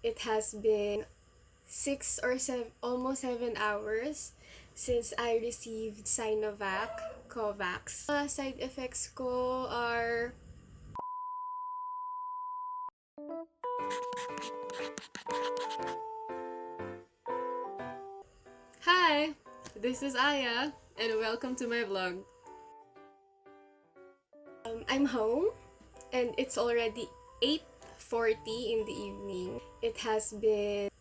It has been almost 7 hours since I received Sinovac Covax. Side effects ko are Hi, this is Aya, and welcome to my vlog. I'm home, and it's already 8:40 in the evening. It has been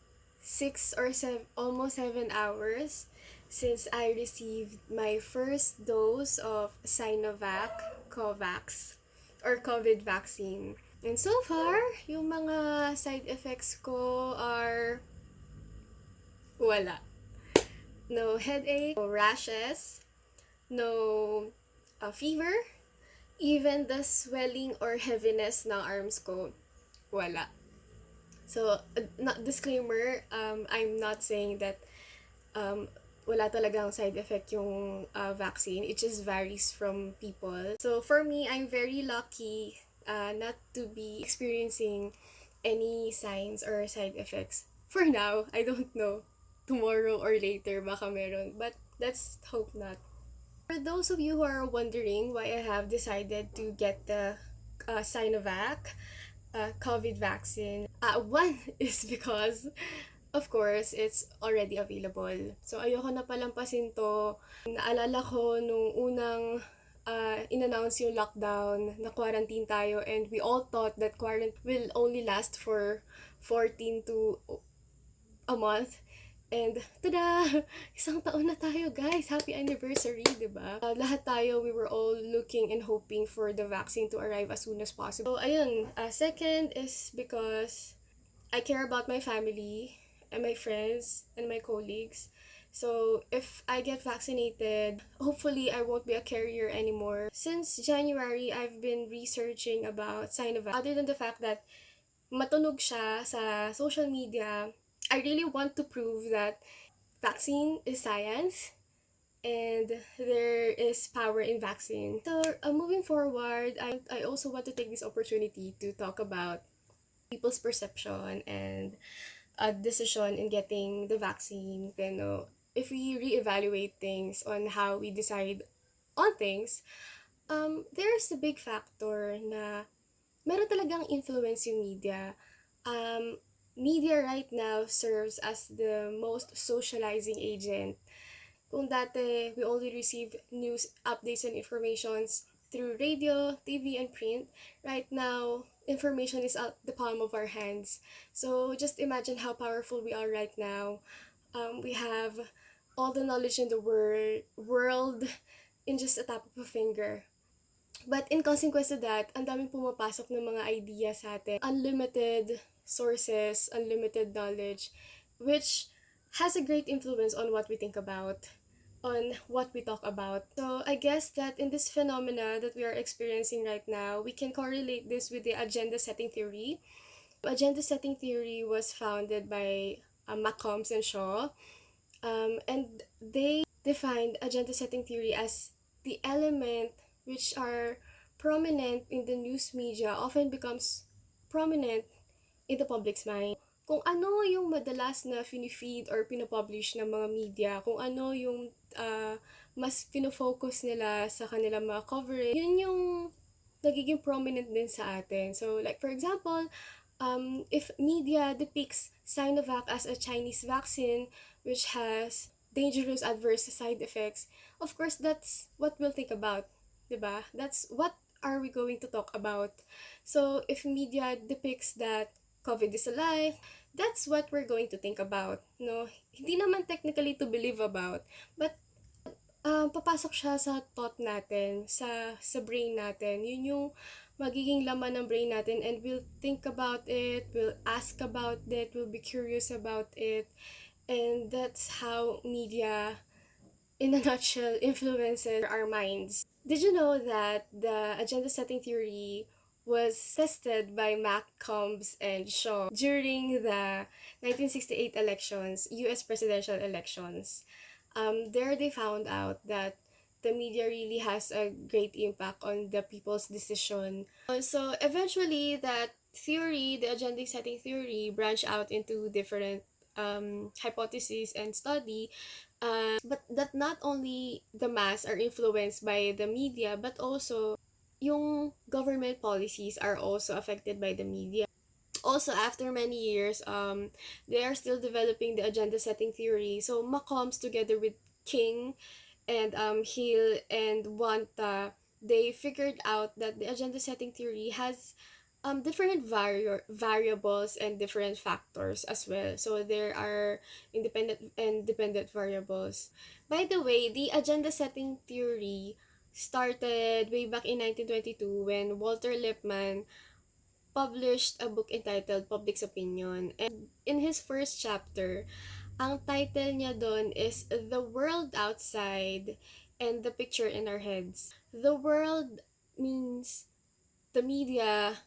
almost 7 hours since I received my first dose of Sinovac Covax or COVID vaccine. And so far, yung mga side effects ko are wala. No headache, no rashes, no fever, even the swelling or heaviness ng arms ko, wala. So, not disclaimer, I'm not saying that wala talagang side effect yung vaccine. It just varies from people. So, for me, I'm very lucky not to be experiencing any signs or side effects. For now, I don't know. Tomorrow or later, baka meron. But let's hope not. For those of you who are wondering why I have decided to get the Sinovac COVID vaccine, one is because, of course, it's already available. So, ayoko na palampasin to. Naalala ko nung unang in-announce yung lockdown, na quarantine tayo, and we all thought that quarantine will only last for 14 to a month. And, tada! Isang taon na tayo, guys! Happy anniversary, di ba? Lahat tayo, we were all looking and hoping for the vaccine to arrive as soon as possible. So, ayun. Second is because I care about my family and my friends and my colleagues. So, if I get vaccinated, hopefully I won't be a carrier anymore. Since January, I've been researching about Sinovac. Other than the fact that matunog siya sa social media, I really want to prove that vaccine is science and there is power in vaccine. So, moving forward, I also want to take this opportunity to talk about people's perception and a decision in getting the vaccine. Then, if we reevaluate things on how we decide on things, there's a big factor na meron talagang influence yung media. Media right now serves as the most socializing agent. Kung dati, we only receive news, updates, and informations through radio, TV, and print, right now, information is at the palm of our hands. So, just imagine how powerful we are right now. We have all the knowledge in the world in just a tap of a finger. But in consequence of that, ang daming pumapasok ng mga ideas sa atin. Unlimited sources, unlimited knowledge, which has a great influence on what we think about, on what we talk about. So I guess that in this phenomena that we are experiencing right now, we can correlate this with the agenda setting theory. Agenda setting theory was founded by Combs and Shaw, and they defined agenda setting theory as the element which are prominent in the news media often becomes prominent in the public's mind. Kung ano yung madalas na feed or pinopublish ng mga media, kung ano yung mas pinofocus nila sa kanilang mga coverage, yun yung nagiging prominent din sa atin. So, like for example, if media depicts Sinovac as a Chinese vaccine which has dangerous adverse side effects, of course, that's what we'll think about, diba? That's what are we going to talk about. So, if media depicts that COVID is a lie, that's what we're going to think about. No, hindi naman technically to believe about, but papasok siya sa thought natin, sa brain natin. Yun yung magiging laman ng brain natin, and we'll think about it, we'll ask about it, we'll be curious about it, and that's how media, in a nutshell, influences our minds. Did you know that the agenda setting theory was tested by Combs and Shaw during the 1968 elections, US presidential elections? There they found out that the media really has a great impact on the people's decision. So eventually that the agenda setting theory, branch out into different hypotheses and study, but that not only the mass are influenced by the media, but also yung government policies are also affected by the media. Also, after many years, they are still developing the agenda setting theory. So Macombs together with King and Hill and Wanta, they figured out that the agenda setting theory has different variables and different factors as well. So there are independent and dependent variables. By the way, the agenda setting theory started way back in 1922 when Walter Lippmann published a book entitled Public's Opinion. And in his first chapter, ang title niya doon is The World Outside and the Picture in Our Heads. The world means the media,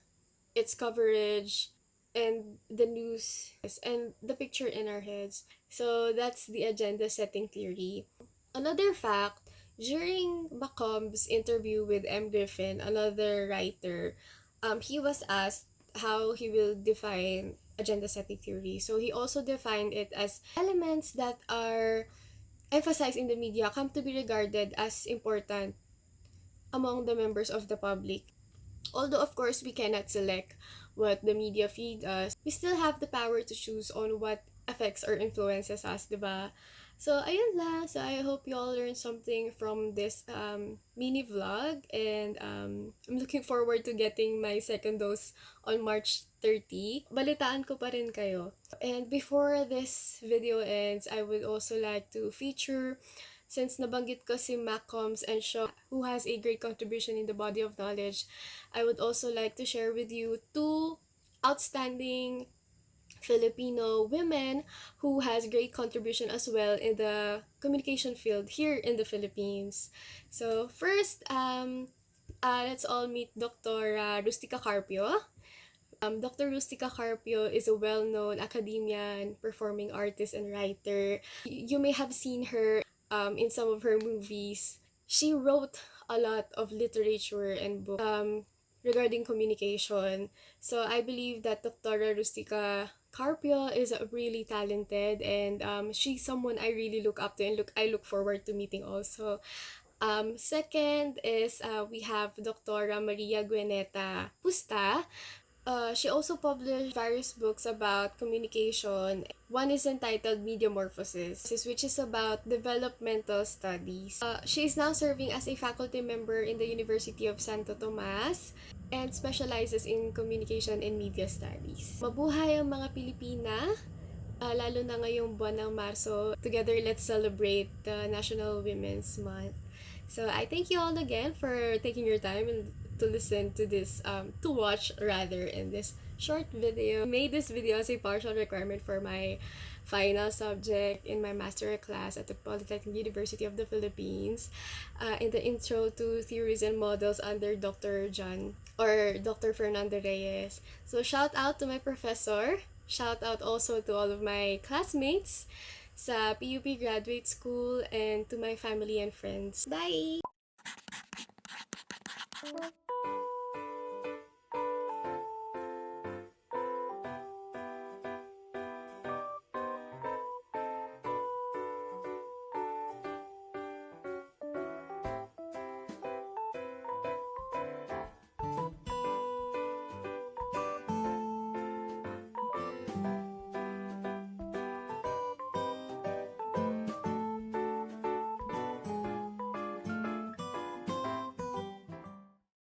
its coverage, and the news, and the picture in our heads. So that's the agenda setting theory. Another fact, during Macomb's interview with M. Griffin, another writer, he was asked how he will define agenda setting theory. So he also defined it as elements that are emphasized in the media come to be regarded as important among the members of the public. Although of course we cannot select what the media feed us, we still have the power to choose on what affects or influences us, diba? So, ayun lang. So, I hope you all learned something from this mini vlog. And I'm looking forward to getting my second dose on March 30. Balitaan ko pa rin kayo. And before this video ends, I would also like to feature, since nabanggit ko si Malcolms and Shaw, who has a great contribution in the body of knowledge, I would also like to share with you two outstanding Filipino women who has great contribution as well in the communication field here in the Philippines. So first, let's all meet Dr. Rustica Carpio. Dr. Rustica Carpio is a well-known academician, performing artist, and writer. You may have seen her in some of her movies. She wrote a lot of literature and books regarding communication. So I believe that Dr. Rustica Carpio is really talented, and she's someone I really look up to and I look forward to meeting also. Second is we have Dr. Maria Gueneta Pusta. She also published various books about communication. One is entitled Mediamorphosis, which is about developmental studies. She is now serving as a faculty member in the University of Santo Tomas and specializes in communication and media studies. Mabuhay ang mga Pilipina, lalo na ngayong buwan ng Marso. Together, let's celebrate the National Women's Month. So I thank you all again for taking your time and to listen to this, to watch rather, in this short video. I made this video as a partial requirement for my final subject in my master class at the Polytechnic University of the Philippines, in the Intro to Theories and Models under Dr. Jann or Dr. Fernando Reyes. So shout out to my professor, shout out also to all of my classmates sa PUP Graduate School, and to my family and friends. Bye!